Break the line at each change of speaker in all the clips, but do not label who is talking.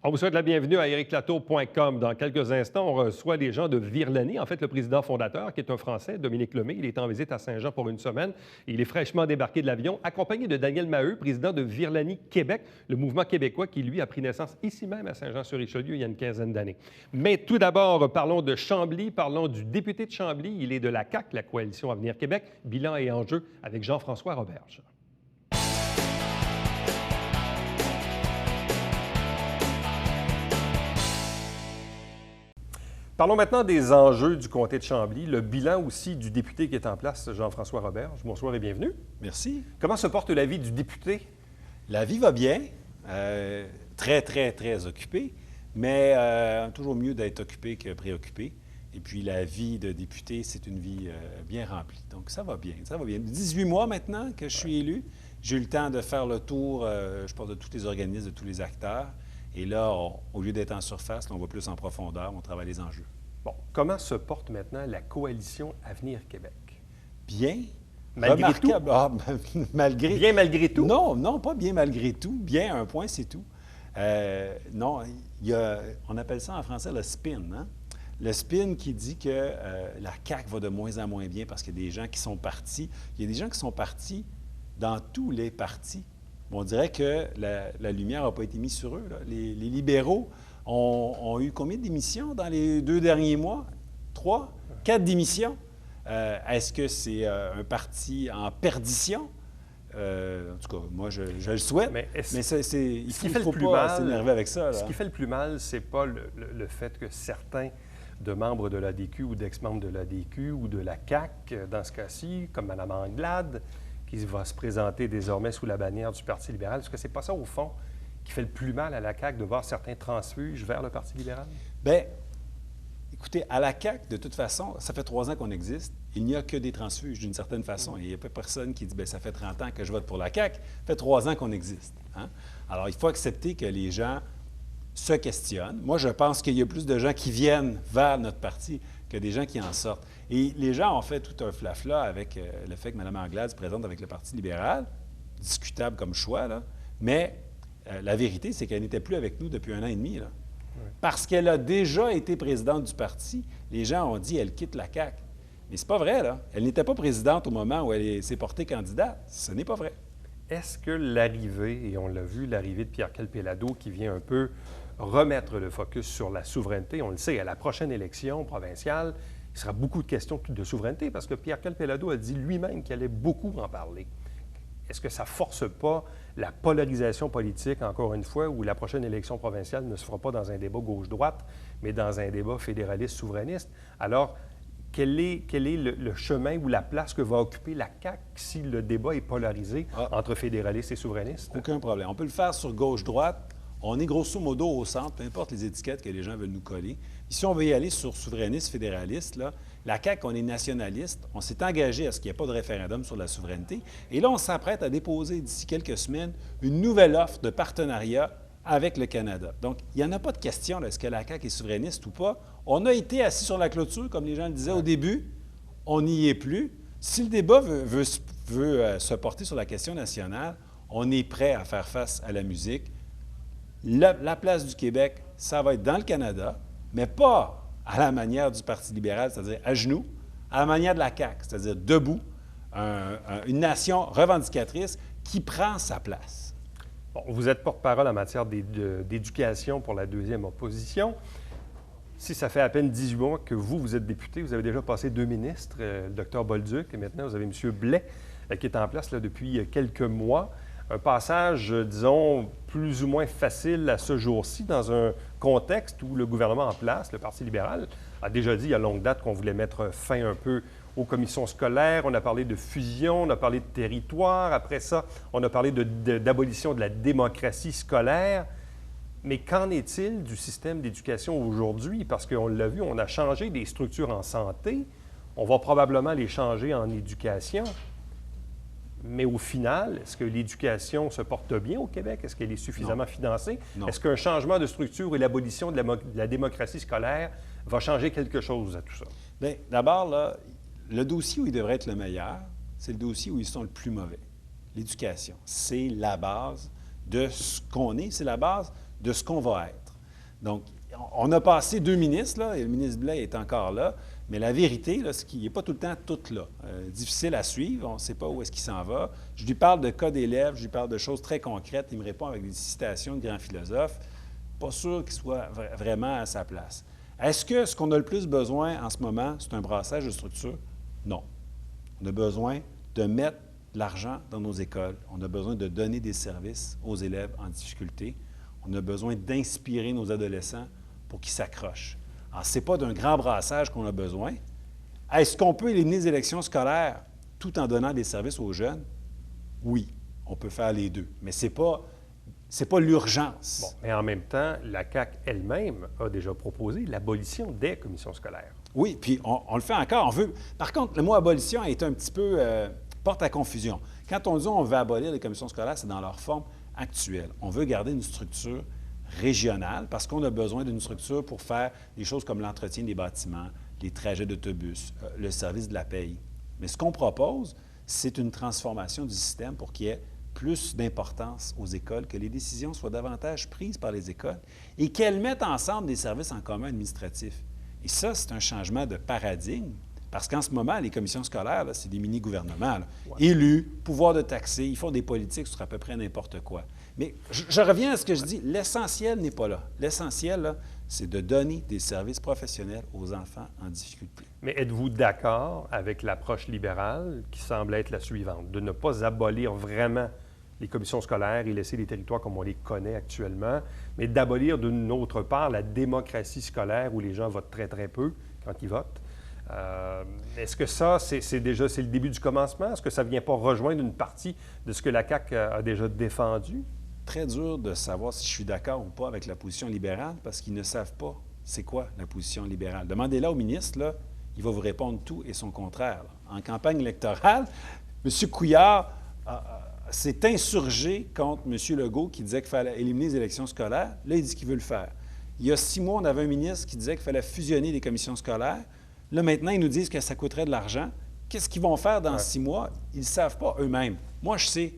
On vous souhaite la bienvenue à ériclatour.com. Dans quelques instants, on reçoit des gens de Virlany. En fait, le président fondateur, qui est un Français, Dominique Lemay, il est en visite à Saint-Jean pour une semaine. Il est fraîchement débarqué de l'avion, accompagné de Daniel Maheu, président de Virlany Québec, le mouvement québécois qui, lui, a pris naissance ici même à Saint-Jean-sur-Richelieu il y a une quinzaine d'années. Mais tout d'abord, parlons de Chambly, parlons du député de Chambly. Il est de la CAQ, la Coalition Avenir Québec. Bilan et enjeu avec Jean-François Roberge. Parlons maintenant des enjeux du comté de Chambly, le bilan aussi du député qui est en place, Jean-François Roberge. Bonsoir et bienvenue.
Merci.
Comment se porte la vie du député?
La vie va bien, très, très, très occupée, mais toujours mieux d'être occupé que préoccupé. Et puis la vie de député, c'est une vie bien remplie. Donc ça va bien, ça va bien. 18 mois maintenant que je suis élu, j'ai eu le temps de faire le tour, je pense, de tous les organismes, de tous les acteurs. Et là, au lieu d'être en surface, là, on va plus en profondeur, on travaille les enjeux.
Bon, comment se porte maintenant la Coalition Avenir Québec?
Bien.
Malgré
remarquable.
tout?
Ah, malgré...
Bien malgré tout?
Non, non, pas bien malgré tout. Bien, un point, c'est tout. Non, on appelle ça en français le spin, hein? Le spin qui dit que la CAQ va de moins en moins bien parce qu'il y a des gens qui sont partis. Il y a des gens qui sont partis dans tous les partis. On dirait que la lumière n'a pas été mise sur eux, là. Les libéraux ont eu combien de démissions dans les 2 derniers mois? 3? 4 démissions? Est-ce que c'est un parti en perdition? En tout cas, moi, je le souhaite, mais il ne faut pas s'énerver avec ça. Là.
Ce qui fait le plus mal, c'est pas le fait que certains de membres de l'ADQ ou d'ex-membres de l'ADQ ou de la CAQ, dans ce cas-ci, comme Mme Anglade, qui va se présenter désormais sous la bannière du Parti libéral. Est-ce que c'est pas ça, au fond, qui fait le plus mal à la CAQ de voir certains transfuges vers le Parti libéral?
Bien, écoutez, à la CAQ, de toute façon, ça fait 3 ans qu'on existe. Il n'y a que des transfuges, d'une certaine façon. Il n'y a pas personne qui dit, bien, ça fait 30 ans que je vote pour la CAQ. Ça fait 3 ans qu'on existe. Hein? Alors, il faut accepter que les gens se questionnent. Moi, je pense qu'il y a plus de gens qui viennent vers notre parti que des gens qui en sortent. Et les gens ont fait tout un flafla avec le fait que Mme Anglade se présente avec le Parti libéral, discutable comme choix, là. Mais la vérité, c'est qu'elle n'était plus avec nous depuis 1 an et demi, là. Oui. Parce qu'elle a déjà été présidente du parti. Les gens ont dit qu'elle quitte la CAQ. Mais c'est pas vrai, là. Elle n'était pas présidente au moment où elle s'est portée candidate. Ce n'est pas vrai.
Est-ce que l'arrivée, et on l'a vu, l'arrivée de Pierre Péladeau qui vient un peu remettre le focus sur la souveraineté, on le sait, à la prochaine élection provinciale, il sera beaucoup de questions de souveraineté parce que Pierre Péladeau a dit lui-même qu'il allait beaucoup en parler. Est-ce que ça ne force pas la polarisation politique, encore une fois, où la prochaine élection provinciale ne se fera pas dans un débat gauche-droite, mais dans un débat fédéraliste-souverainiste? Alors, quel est le chemin ou la place que va occuper la CAQ si le débat est polarisé entre fédéralistes et souverainistes?
Aucun problème. On peut le faire sur gauche-droite. On est grosso modo au centre, peu importe les étiquettes que les gens veulent nous coller. Si on veut y aller sur souverainiste, fédéraliste, là, la CAQ, on est nationaliste. On s'est engagé à ce qu'il n'y ait pas de référendum sur la souveraineté. Et là, on s'apprête à déposer d'ici quelques semaines une nouvelle offre de partenariat avec le Canada. Donc, il n'y en a pas de question, est-ce que la CAQ est souverainiste ou pas. On a été assis sur la clôture, comme les gens le disaient au début. On n'y est plus. Si le débat veut se porter sur la question nationale, on est prêt à faire face à la musique. La place du Québec, ça va être dans le Canada, mais pas à la manière du Parti libéral, c'est-à-dire à genoux, à la manière de la CAQ, c'est-à-dire debout, une nation revendicatrice qui prend sa place.
Bon, vous êtes porte-parole en matière d'éducation pour la deuxième opposition. Si ça fait à peine 18 mois que vous êtes député, vous avez déjà passé 2 ministres, le Dr Bolduc, et maintenant vous avez M. Blais, qui est en place là, depuis quelques mois. Un passage, disons, plus ou moins facile à ce jour-ci, dans un contexte où le gouvernement en place, le Parti libéral, a déjà dit à longue date qu'on voulait mettre fin un peu aux commissions scolaires. On a parlé de fusion, on a parlé de territoire. Après ça, on a parlé d'abolition de la démocratie scolaire. Mais qu'en est-il du système d'éducation aujourd'hui? Parce qu'on l'a vu, on a changé des structures en santé. On va probablement les changer en éducation. Mais au final, est-ce que l'éducation se porte bien au Québec? Est-ce qu'elle est suffisamment financée?
Non.
Est-ce qu'un changement de structure et l'abolition de la démocratie scolaire va changer quelque chose à tout ça?
Bien, d'abord, là, le dossier où il devrait être le meilleur, c'est le dossier où ils sont le plus mauvais. L'éducation, c'est la base de ce qu'on est, c'est la base de ce qu'on va être. Donc, on a passé 2 ministres, là, et le ministre Blais est encore là, mais la vérité, là, c'est qu'il n'est pas tout le temps tout là. Difficile à suivre, on ne sait pas où est-ce qu'il s'en va. Je lui parle de cas d'élèves, je lui parle de choses très concrètes, il me répond avec des citations de grands philosophes. Pas sûr qu'il soit vraiment à sa place. Est-ce que ce qu'on a le plus besoin en ce moment, c'est un brassage de structure? Non. On a besoin de mettre de l'argent dans nos écoles. On a besoin de donner des services aux élèves en difficulté. On a besoin d'inspirer nos adolescents pour qu'ils s'accrochent. Alors, ce n'est pas d'un grand brassage qu'on a besoin. Est-ce qu'on peut éliminer les élections scolaires tout en donnant des services aux jeunes? Oui, on peut faire les deux. Mais ce n'est pas l'urgence.
Bon, mais en même temps, la CAQ elle-même a déjà proposé l'abolition des commissions scolaires.
Oui, puis on le fait encore. Par contre, le mot abolition est un petit peu porte à confusion. Quand on dit on veut abolir les commissions scolaires, c'est dans leur forme actuelle. On veut garder une structure régionale parce qu'on a besoin d'une structure pour faire des choses comme l'entretien des bâtiments, les trajets d'autobus, le service de la paye. Mais ce qu'on propose, c'est une transformation du système pour qu'il y ait plus d'importance aux écoles, que les décisions soient davantage prises par les écoles et qu'elles mettent ensemble des services en commun administratifs. Et ça, c'est un changement de paradigme, parce qu'en ce moment, les commissions scolaires, là, c'est des mini-gouvernements, là, élus, pouvoir de taxer, ils font des politiques sur à peu près n'importe quoi. Mais je reviens à ce que je dis, l'essentiel n'est pas là. L'essentiel, là, c'est de donner des services professionnels aux enfants en difficulté.
Mais êtes-vous d'accord avec l'approche libérale qui semble être la suivante, de ne pas abolir vraiment les commissions scolaires et laisser les territoires comme on les connaît actuellement, mais d'abolir d'une autre part la démocratie scolaire où les gens votent très, très peu quand ils votent? Est-ce que ça, c'est le début du commencement? Est-ce que ça ne vient pas rejoindre une partie de ce que la CAQ a déjà défendu?
Très dur de savoir si je suis d'accord ou pas avec la position libérale parce qu'ils ne savent pas c'est quoi la position libérale. Demandez-la au ministre, là, il va vous répondre tout et son contraire. Là. En campagne électorale, M. Couillard s'est insurgé contre M. Legault qui disait qu'il fallait éliminer les élections scolaires. Là, il dit qu'il veut le faire. Il y a 6 mois, on avait un ministre qui disait qu'il fallait fusionner les commissions scolaires. Là, maintenant, ils nous disent que ça coûterait de l'argent. Qu'est-ce qu'ils vont faire dans 6 mois? Ils ne savent pas eux-mêmes. Moi, je sais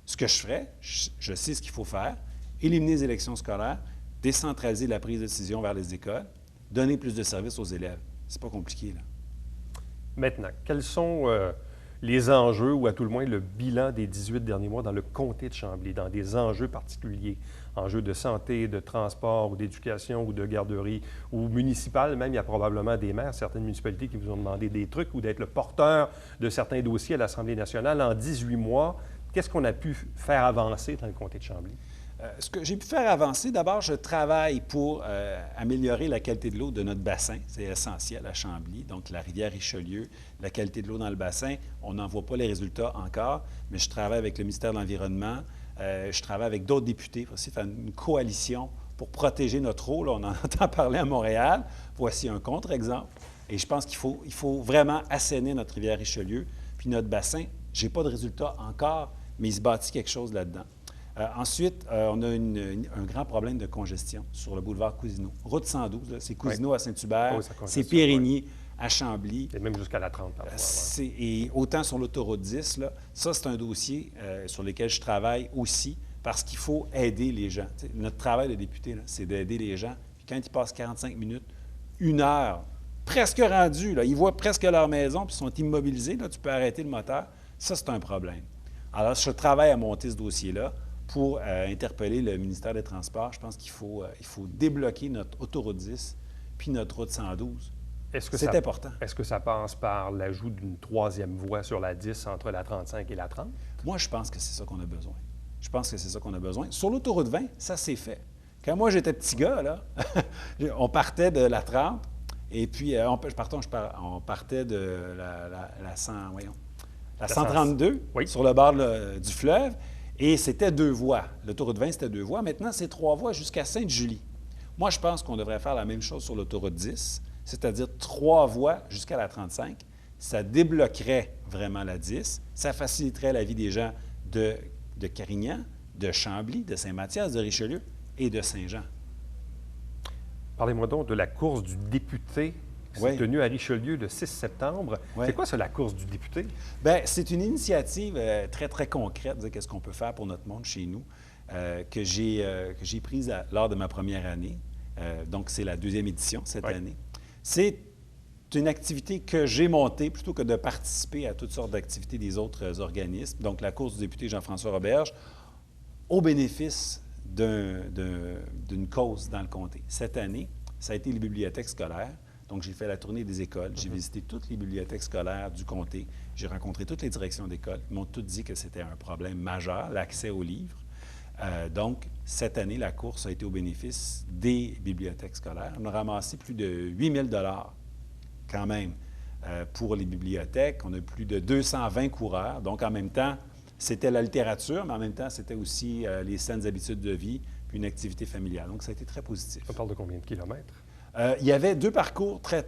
ce que je ferais. Je sais ce qu'il faut faire. Éliminer les élections scolaires, décentraliser la prise de décision vers les écoles, donner plus de services aux élèves. C'est pas compliqué, là.
Maintenant, quels sont les enjeux, ou à tout le moins le bilan des 18 derniers mois dans le comté de Chambly, dans des enjeux particuliers, enjeux de santé, de transport, ou d'éducation, ou de garderie, ou municipal, même il y a probablement des maires, certaines municipalités qui vous ont demandé des trucs, ou d'être le porteur de certains dossiers à l'Assemblée nationale. En 18 mois, qu'est-ce qu'on a pu faire avancer dans le comté de Chambly?
Ce que j'ai pu faire avancer, d'abord, je travaille pour améliorer la qualité de l'eau de notre bassin. C'est essentiel à Chambly. Donc, la rivière Richelieu, la qualité de l'eau dans le bassin, on n'en voit pas les résultats encore, mais je travaille avec le ministère de l'Environnement. Je travaille avec d'autres députés pour aussi faire une coalition pour protéger notre eau. Là, on en entend parler à Montréal. Voici un contre-exemple. Et je pense qu'il faut vraiment assainir notre rivière Richelieu. Puis notre bassin, je n'ai pas de résultats encore, mais il se bâtit quelque chose là-dedans. Ensuite, on a un grand problème de congestion sur le boulevard Cousineau. Route 112, là, c'est Cousineau à Saint-Hubert, c'est Périgny à Chambly.
Et même jusqu'à la 30 parfois.
Et autant sur l'autoroute 10, là, ça, c'est un dossier sur lequel je travaille aussi parce qu'il faut aider les gens. T'sais, notre travail de député, c'est d'aider les gens. Puis quand ils passent 45 minutes, 1 heure, presque rendus, là, ils voient presque leur maison puis ils sont immobilisés, là, tu peux arrêter le moteur. Ça, c'est un problème. Alors, je travaille à monter ce dossier-là pour interpeller le ministère des Transports. Je pense qu'il faut débloquer notre autoroute 10 puis notre route 112. C'est important.
Est-ce que ça passe par l'ajout d'une 3e voie sur la 10 entre la 35 et la 30?
Moi, je pense que c'est ça qu'on a besoin. Je pense que c'est ça qu'on a besoin. Sur l'autoroute 20, ça s'est fait. Quand moi, j'étais petit gars, là, on partait de la 30 et puis on partait de la 132 sur le bord du fleuve. Et c'était 2 voies. L'autoroute 20, c'était 2 voies. Maintenant, c'est 3 voies jusqu'à Sainte-Julie. Moi, je pense qu'on devrait faire la même chose sur l'autoroute 10, c'est-à-dire 3 voies jusqu'à la 35. Ça débloquerait vraiment la 10. Ça faciliterait la vie des gens de Carignan, de Chambly, de Saint-Mathias, de Richelieu et de Saint-Jean.
Parlez-moi donc de la course du député qui s'est tenue à Richelieu le 6 septembre. C'est quoi ça, la course du député?
Bien, c'est une initiative très, très concrète de qu'est-ce qu'on peut faire pour notre monde chez nous, que j'ai prise lors de ma première année. Donc, c'est la deuxième édition cette année. C'est une activité que j'ai montée plutôt que de participer à toutes sortes d'activités des autres organismes. Donc, la course du député Jean-François Roberge, au bénéfice d'une cause dans le comté. Cette année, ça a été les bibliothèques scolaires. Donc, j'ai fait la tournée des écoles. J'ai visité toutes les bibliothèques scolaires du comté. J'ai rencontré toutes les directions d'école. Ils m'ont tous dit que c'était un problème majeur, l'accès aux livres. Donc, cette année, la course a été au bénéfice des bibliothèques scolaires. On a ramassé plus de 8 000 quand même pour les bibliothèques. On a plus de 220 coureurs. Donc, en même temps, c'était la littérature, mais en même temps, c'était aussi les saines habitudes de vie puis une activité familiale. Donc, ça a été très positif.
On parle de combien de kilomètres?
Il y avait 2 parcours très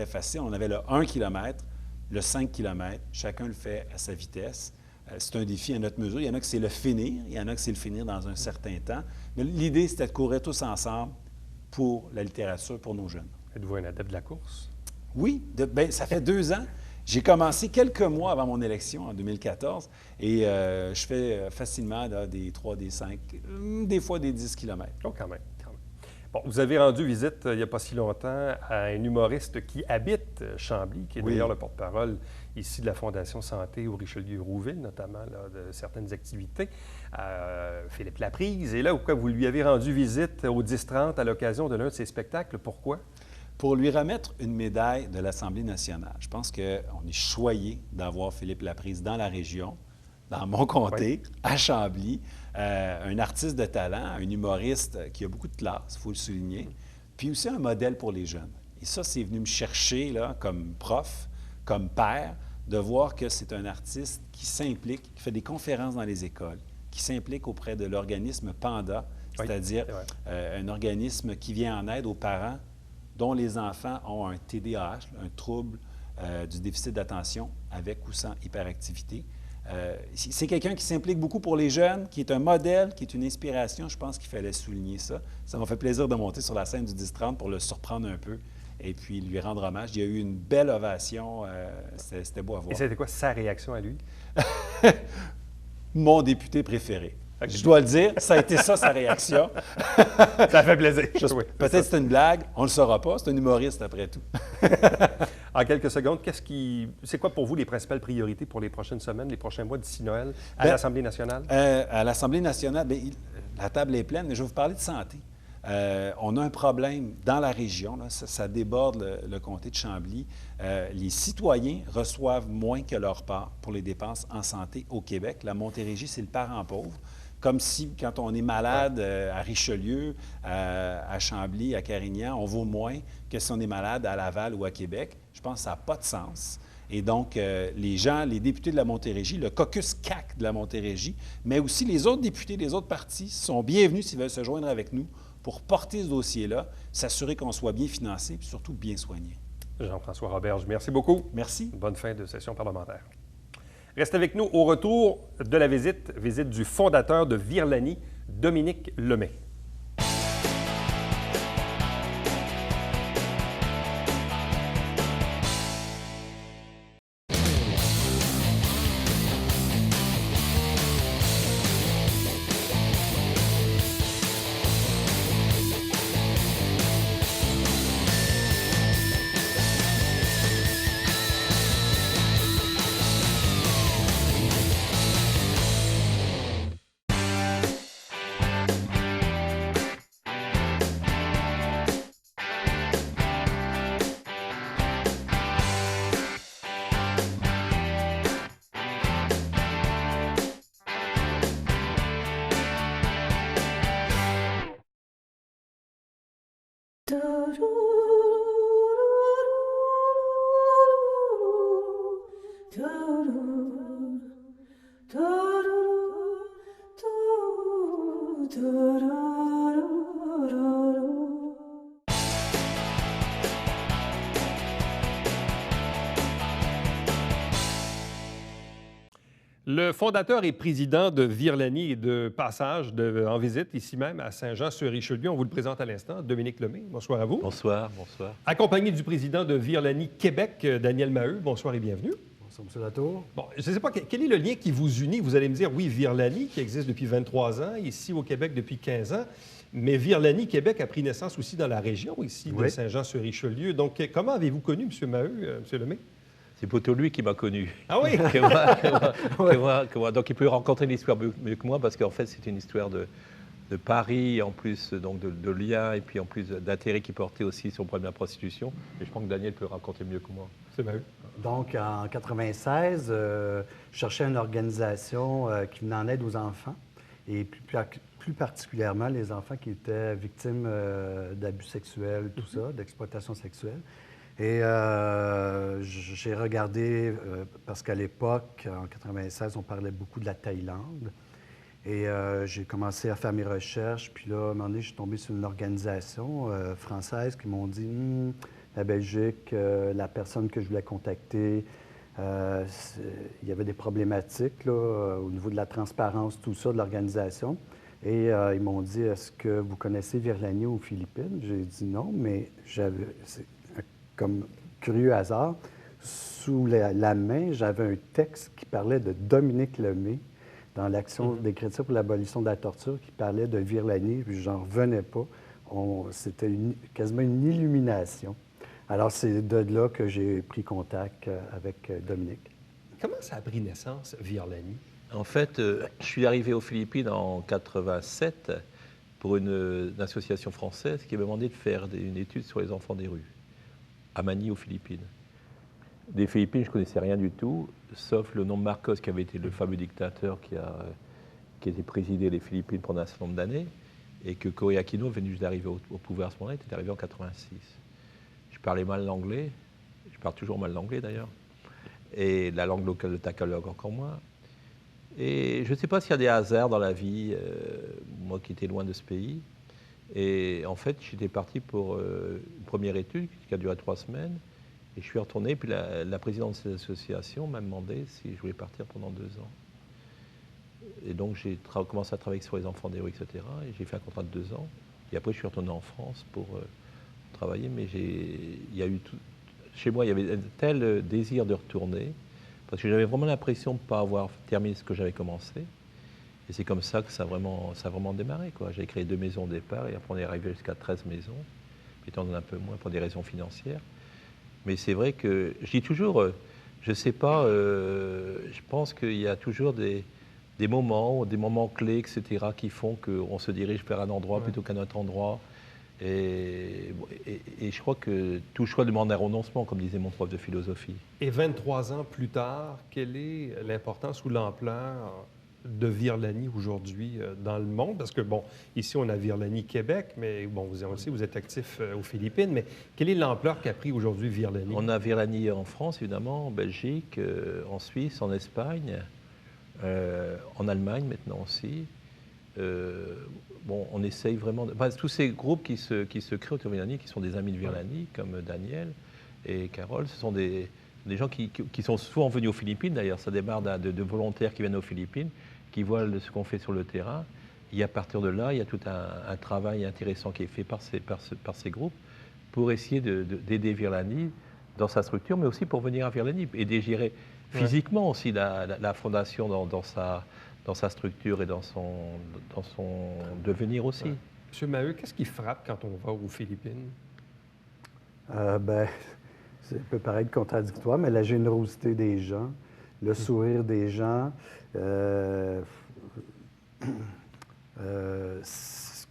faciles. On avait le 1 km, le 5 km. Chacun le fait à sa vitesse. C'est un défi à notre mesure. Il y en a que c'est le finir, il y en a que c'est le finir dans un certain temps. Mais l'idée, c'était de courir tous ensemble pour la littérature, pour nos jeunes.
Êtes-vous un adepte de la course?
Oui, ça fait 2 ans. J'ai commencé quelques mois avant mon élection, en 2014, et je fais facilement là, des 3, des 5, des fois des 10 km.
Oh, quand même. Bon, vous avez rendu visite il n'y a pas si longtemps à un humoriste qui habite Chambly, qui est d'ailleurs le porte-parole ici de la Fondation Santé au Richelieu-Rouville, notamment là, de certaines activités, Philippe Laprise. Et là, vous lui avez rendu visite au 10-30 à l'occasion de l'un de ses spectacles. Pourquoi?
Pour lui remettre une médaille de l'Assemblée nationale. Je pense qu'on est choyé d'avoir Philippe Laprise dans la région, dans mon comté, à Chambly. Un artiste de talent, un humoriste qui a beaucoup de classe, il faut le souligner, puis aussi un modèle pour les jeunes. Et ça, c'est venu me chercher là, comme prof, comme père, de voir que c'est un artiste qui s'implique, qui fait des conférences dans les écoles, qui s'implique auprès de l'organisme PANDA, c'est-à-dire un organisme qui vient en aide aux parents dont les enfants ont un TDAH, un trouble du déficit d'attention avec ou sans hyperactivité. C'est quelqu'un qui s'implique beaucoup pour les jeunes, qui est un modèle, qui est une inspiration. Je pense qu'il fallait souligner ça. Ça m'a fait plaisir de monter sur la scène du 10-30 pour le surprendre un peu et puis lui rendre hommage. Il y a eu une belle ovation. C'était beau à voir.
Et c'était quoi sa réaction à lui?
Mon député préféré. Je dois le dire, ça a été ça, sa réaction.
Ça fait plaisir.
Peut-être que c'est une blague, on ne le saura pas. C'est un humoriste, après tout.
En quelques secondes, c'est quoi pour vous les principales priorités pour les prochaines semaines, les prochains mois d'ici Noël à l'Assemblée nationale?
À l'Assemblée nationale, la table est pleine, mais je vais vous parler de santé. On a un problème dans la région, là, ça déborde le comté de Chambly. Les citoyens reçoivent moins que leur part pour les dépenses en santé au Québec. La Montérégie, c'est le parent pauvre. Comme si, quand on est malade à Richelieu, à Chambly, à Carignan, on vaut moins que si on est malade à Laval ou à Québec. Je pense que ça n'a pas de sens. Et donc, les députés de la Montérégie, le caucus CAQ de la Montérégie, mais aussi les autres députés des autres partis sont bienvenus s'ils veulent se joindre avec nous pour porter ce dossier-là, s'assurer qu'on soit bien financé et surtout bien soigné.
Jean-François Roberge, merci beaucoup.
Merci.
Bonne fin de session parlementaire. Restez avec nous au retour de la visite du fondateur de Virlani, Dominique Lemay. Le fondateur et président de Virlani est de passage en visite ici même à Saint-Jean-sur-Richelieu. On vous le présente à l'instant. Dominique Lemay, bonsoir à vous.
Bonsoir, bonsoir.
Accompagné du président de Virlani Québec, Daniel Maheu. Bonsoir et bienvenue.
Bonsoir, M. Latour.
Bon, je ne sais pas, quel est le lien qui vous unit? Vous allez me dire, oui, Virlani, qui existe depuis 23 ans, ici au Québec depuis 15 ans. Mais Virlani, Québec, a pris naissance aussi dans la région, ici, de
Oui.
Saint-Jean-sur-Richelieu. Donc, comment avez-vous connu M. Maheu, M. Lemay?
C'est plutôt lui qui m'a connu.
Ah oui?
Que moi. Donc il peut raconter l'histoire mieux que moi parce qu'en fait c'est une histoire de Paris, en plus donc de liens et puis en plus d'intérêt qui portait aussi sur le problème de la prostitution. Et je pense que Daniel peut raconter mieux que moi.
M. Maheu.
Donc, en 96, je cherchais une organisation qui venait en aide aux enfants, et plus particulièrement les enfants qui étaient victimes d'abus sexuels, tout ça, d'exploitation sexuelle. Et j'ai regardé, parce qu'à l'époque, en 96, on parlait beaucoup de la Thaïlande. Et j'ai commencé à faire mes recherches. Puis là, à un moment donné, je suis tombé sur une organisation française qui m'ont dit la Belgique, la personne que je voulais contacter, il y avait des problématiques là, au niveau de la transparence, tout ça, de l'organisation. Et ils m'ont dit est-ce que vous connaissez Virlani aux Philippines? J'ai dit non, mais comme curieux hasard, sous la main, j'avais un texte qui parlait de Dominique Lemay dans l'action d'écriture pour l'abolition de la torture, qui parlait de Virlani, puis j'en revenais pas. C'était quasiment une illumination. Alors, c'est de là que j'ai pris contact avec Dominique.
Comment ça a pris naissance, Virlani?
En fait, je suis arrivé aux Philippines en 87 pour une association française qui m'a demandé de faire une étude sur les enfants des rues, à Manille, aux Philippines. Des Philippines, je ne connaissais rien du tout, sauf le nom de Marcos, qui avait été le fameux dictateur qui était présidé les Philippines pendant un certain nombre d'années, et que Correa Aquino venait juste d'arriver au pouvoir à ce moment-là, était arrivé en 86. Je parlais mal l'anglais, je parle toujours mal l'anglais d'ailleurs, et la langue locale de Tagalog encore moins. Et je ne sais pas s'il y a des hasards dans la vie, moi qui étais loin de ce pays. Et en fait, j'étais parti pour une première étude qui a duré 3 semaines. Et je suis retourné, puis la présidente de cette association m'a demandé si je voulais partir pendant 2 ans. Et donc j'ai commencé à travailler sur les enfants des rues, etc. Et j'ai fait un contrat de 2 ans. Et après, je suis retourné en France pour travailler. Mais il y a eu chez moi, il y avait un tel désir de retourner, parce que j'avais vraiment l'impression de ne pas avoir terminé ce que j'avais commencé. Et c'est comme ça que ça a vraiment démarré, quoi. J'ai créé 2 maisons au départ, et après on est arrivé jusqu'à 13 maisons, puis on en a un peu moins pour des raisons financières. Mais c'est vrai que, je dis toujours, je ne sais pas, je pense qu'il y a toujours des moments clés, etc., qui font qu'on se dirige vers un endroit plutôt qu'un autre endroit. Et je crois que tout choix demande un renoncement, comme disait mon prof de philosophie.
Et 23 ans plus tard, quelle est l'importance ou l'ampleur de Virlani aujourd'hui dans le monde? Parce que, bon, ici, on a Virlani Québec, mais bon, on le sait, vous êtes actif aux Philippines, mais quelle est l'ampleur qu'a pris aujourd'hui Virlani?
On a Virlani en France, évidemment, en Belgique, en Suisse, en Espagne, en Allemagne maintenant aussi. Bon, on essaye vraiment... tous ces groupes qui se créent autour de Virlani, qui sont des amis de Virlani, comme Daniel et Carole, ce sont des gens qui sont souvent venus aux Philippines, d'ailleurs. Ça démarre de volontaires qui viennent aux Philippines, qui voient ce qu'on fait sur le terrain. Et à partir de là, il y a tout un travail intéressant qui est fait par ces groupes pour essayer d'aider Virlani dans sa structure, mais aussi pour venir à Virlani et de gérer physiquement aussi la fondation dans sa structure et dans son devenir aussi.
Ouais. Monsieur Maheu, qu'est-ce qui frappe quand on va aux Philippines?
Ça peut paraître contradictoire, mais la générosité des gens, le sourire des gens, ce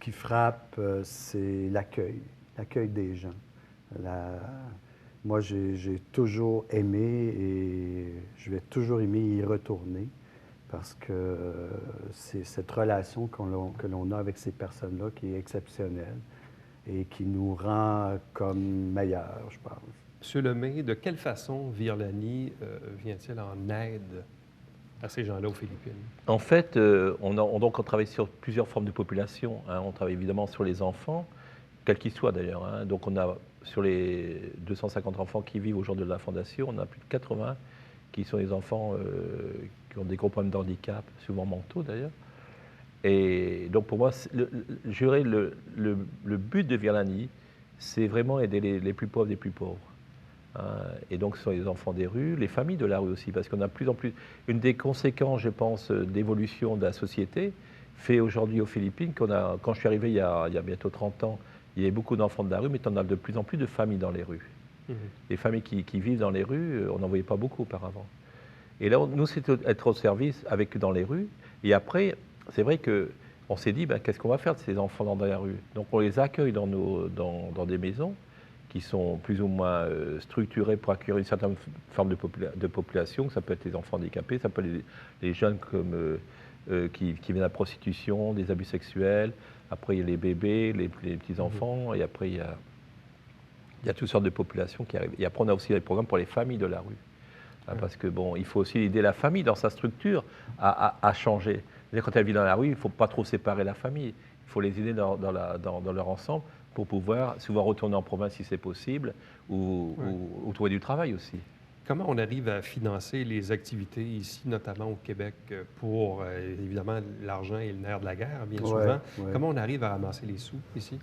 qui frappe, c'est l'accueil des gens. Moi, j'ai toujours aimé et je vais toujours aimer y retourner parce que c'est cette relation que l'on a avec ces personnes-là qui est exceptionnelle et qui nous rend comme meilleurs, je pense.
Monsieur Lemay, de quelle façon Virlani vient-il en aide à ces gens-là aux Philippines?
En fait, on travaille sur plusieurs formes de population. On travaille évidemment sur les enfants, quels qu'ils soient d'ailleurs. Donc on a sur les 250 enfants qui vivent aujourd'hui de la Fondation, on a plus de 80 qui sont des enfants qui ont des gros problèmes de handicap, souvent mentaux d'ailleurs. Et donc pour moi, le but de Virlani, c'est vraiment aider les plus pauvres des plus pauvres. Et donc, ce sont les enfants des rues, les familles de la rue aussi, parce qu'on a de plus en plus... Une des conséquences, je pense, d'évolution de la société, fait aujourd'hui aux Philippines. Quand je suis arrivé il y a bientôt 30 ans, il y avait beaucoup d'enfants de la rue, mais on a de plus en plus de familles dans les rues. Les familles qui vivent dans les rues, on n'en voyait pas beaucoup auparavant. Et là, nous, c'est être au service avec eux dans les rues. Et après, c'est vrai qu'on s'est dit, qu'est-ce qu'on va faire de ces enfants dans la rue? Donc on les accueille dans des maisons qui sont plus ou moins structurées pour accueillir une certaine forme de population. Ça peut être les enfants handicapés, ça peut être les jeunes qui viennent à la prostitution, des abus sexuels. Après, il y a les bébés, les petits-enfants. Et après, il y a toutes sortes de populations qui arrivent. Et après, on a aussi des programmes pour les familles de la rue. Parce que il faut aussi aider la famille dans sa structure à changer. C'est-à-dire, quand elle vit dans la rue, il ne faut pas trop séparer la famille. Il faut les aider dans leur ensemble pour pouvoir souvent retourner en province si c'est possible ou trouver du travail aussi.
Comment on arrive à financer les activités ici, notamment au Québec, pour, évidemment, l'argent est le nerf de la guerre, bien souvent.
Ouais.
Comment on arrive à ramasser les sous ici?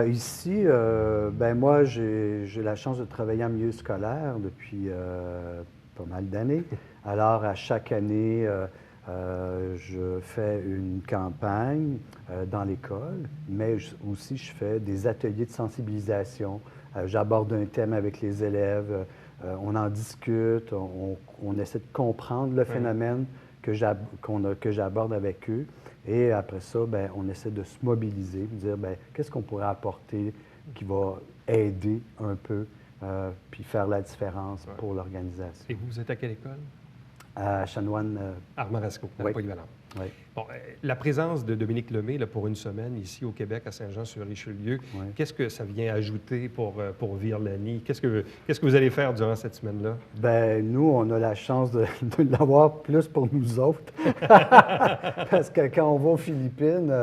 Ici, moi, j'ai la chance de travailler en milieu scolaire depuis pas mal d'années. Alors, à chaque année, je fais une campagne dans l'école, mais aussi je fais des ateliers de sensibilisation. J'aborde un thème avec les élèves, on en discute, on essaie de comprendre le phénomène que j'aborde avec eux. Et après ça, on essaie de se mobiliser, de dire qu'est-ce qu'on pourrait apporter qui va aider un peu, puis faire la différence pour l'organisation.
Et vous êtes à quelle école?
À Chanoine.
Armand Rascot, à la Polyvalente.
Oui.
Bon, la présence de Dominique Lemay là, pour une semaine ici au Québec, à Saint-Jean-sur-Richelieu, qu'est-ce que ça vient ajouter pour Virlani? Qu'est-ce que vous allez faire durant cette semaine-là?
Nous, on a la chance de l'avoir plus pour nous autres. Parce que quand on va aux Philippines,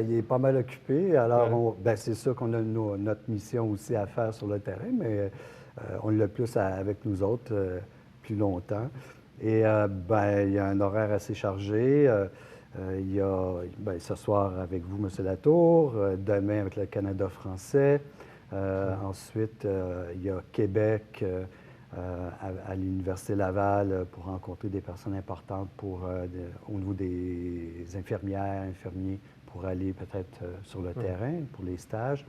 il est pas mal occupé. Alors, c'est sûr qu'on a notre mission aussi à faire sur le terrain, mais on l'a plus avec nous autres plus longtemps. Et il y a un horaire assez chargé. Il y a ce soir avec vous, M. Latour, demain avec le Canada français. Ensuite, il y a Québec à l'Université Laval pour rencontrer des personnes importantes au niveau des infirmières, infirmiers, pour aller peut-être sur le terrain pour les stages.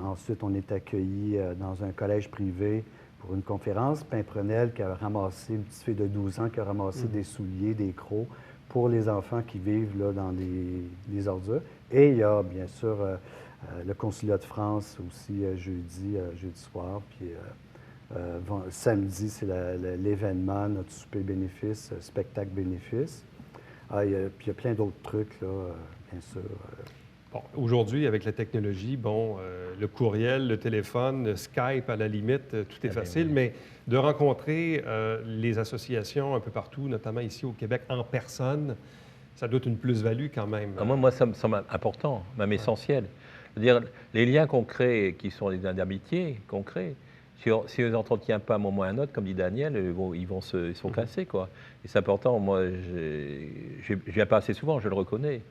Ensuite, on est accueillis dans un collège privé pour une conférence. Pimprenel qui a ramassé, une petite fille de 12 ans qui a ramassé des souliers, des crocs pour les enfants qui vivent là, dans des ordures. Et il y a bien sûr le Consulat de France aussi jeudi soir. Puis samedi, c'est l'événement, notre souper bénéfice, spectacle bénéfice. Puis il y a plein d'autres trucs, là, bien sûr.
Bon, aujourd'hui, avec la technologie, le courriel, le téléphone, Skype à la limite, tout est facile, mais de rencontrer les associations un peu partout, notamment ici au Québec, en personne, ça doit être une plus-value quand même.
Moi, ça me semble important, même essentiel. C'est-à-dire, les liens qu'on crée, qui sont des liens d'amitié qu'on crée, si on ne les entretient pas à un moment ou à un autre, comme dit Daniel, ils sont cassés, quoi. Et c'est important. Moi, je viens pas assez souvent, je le reconnais.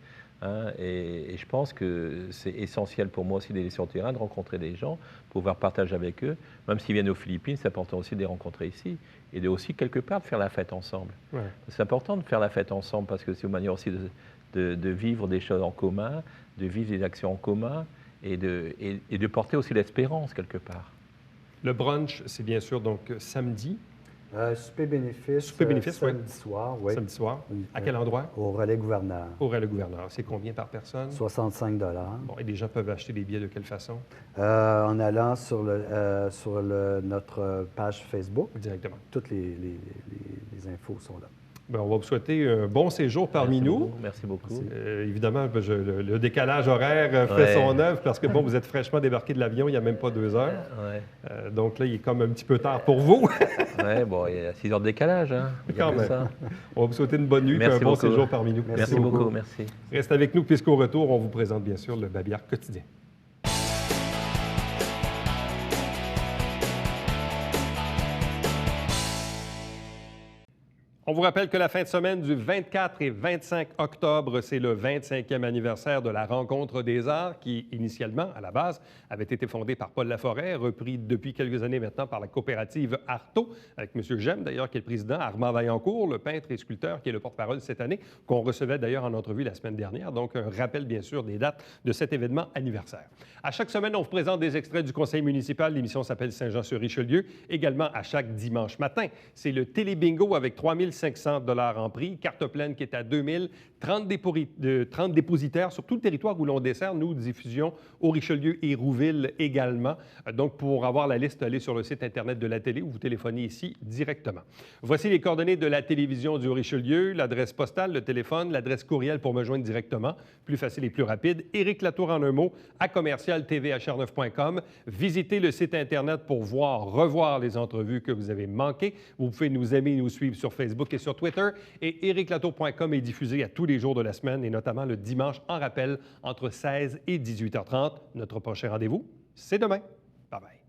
Et je pense que c'est essentiel pour moi aussi d'aller sur le terrain, de rencontrer des gens, pouvoir partager avec eux. Même s'ils viennent aux Philippines, c'est important aussi de les rencontrer ici et de aussi, quelque part, de faire la fête ensemble. Ouais. C'est important de faire la fête ensemble parce que c'est une manière aussi de vivre des choses en commun, de vivre des actions en commun et de porter aussi l'espérance, quelque part.
Le brunch, c'est bien sûr donc samedi.
Souper bénéfice, samedi soir, oui.
Samedi soir. À quel endroit?
Au Relais Gouverneur.
Au Relais Gouverneur. C'est combien par personne?
65 $.
Bon, et les gens peuvent acheter des billets de quelle façon?
En allant sur notre page Facebook.
Directement.
Toutes les infos sont là.
Bien, on va vous souhaiter un bon séjour parmi nous.
Merci beaucoup.
Évidemment, le décalage horaire fait son œuvre parce que, vous êtes fraîchement débarqué de l'avion il n'y a même pas 2 heures. Donc là, il est comme un petit peu tard pour vous.
Il y a 6 heures de décalage.
Quand même. Ça. On va vous souhaiter une bonne nuit et un bon séjour parmi nous.
Merci beaucoup. Merci.
Reste avec nous puisqu'au retour, on vous présente bien sûr le Babillard quotidien. On vous rappelle que la fin de semaine du 24 et 25 octobre, c'est le 25e anniversaire de la Rencontre des arts qui, initialement, à la base, avait été fondée par Paul Laforêt, repris depuis quelques années maintenant par la coopérative Artaud, avec M. Gemme, d'ailleurs, qui est le président, Armand Vaillancourt, le peintre et sculpteur, qui est le porte-parole cette année, qu'on recevait d'ailleurs en entrevue la semaine dernière. Donc, un rappel, bien sûr, des dates de cet événement anniversaire. À chaque semaine, on vous présente des extraits du conseil municipal. L'émission s'appelle Saint-Jean-sur-Richelieu. Également, à chaque dimanche matin, c'est le Télé-Bingo avec 3 500 $ en prix, carte pleine qui est à 2 000, 30 dépositaires sur tout le territoire où l'on dessert, nous, diffusion au Richelieu et Rouville également. Donc, pour avoir la liste, allez sur le site Internet de la télé ou vous téléphonez ici directement. Voici les coordonnées de la télévision du Richelieu, l'adresse postale, le téléphone, l'adresse courriel pour me joindre directement, plus facile et plus rapide. Éric Latour en un mot, à commercial-tvhr9.com. Visitez le site Internet pour revoir les entrevues que vous avez manquées. Vous pouvez nous aimer et nous suivre sur Facebook et sur Twitter. Et ériclatour.com est diffusé à tous les jours de la semaine et notamment le dimanche en rappel entre 16 et 18h30. Notre prochain rendez-vous, c'est demain. Bye bye.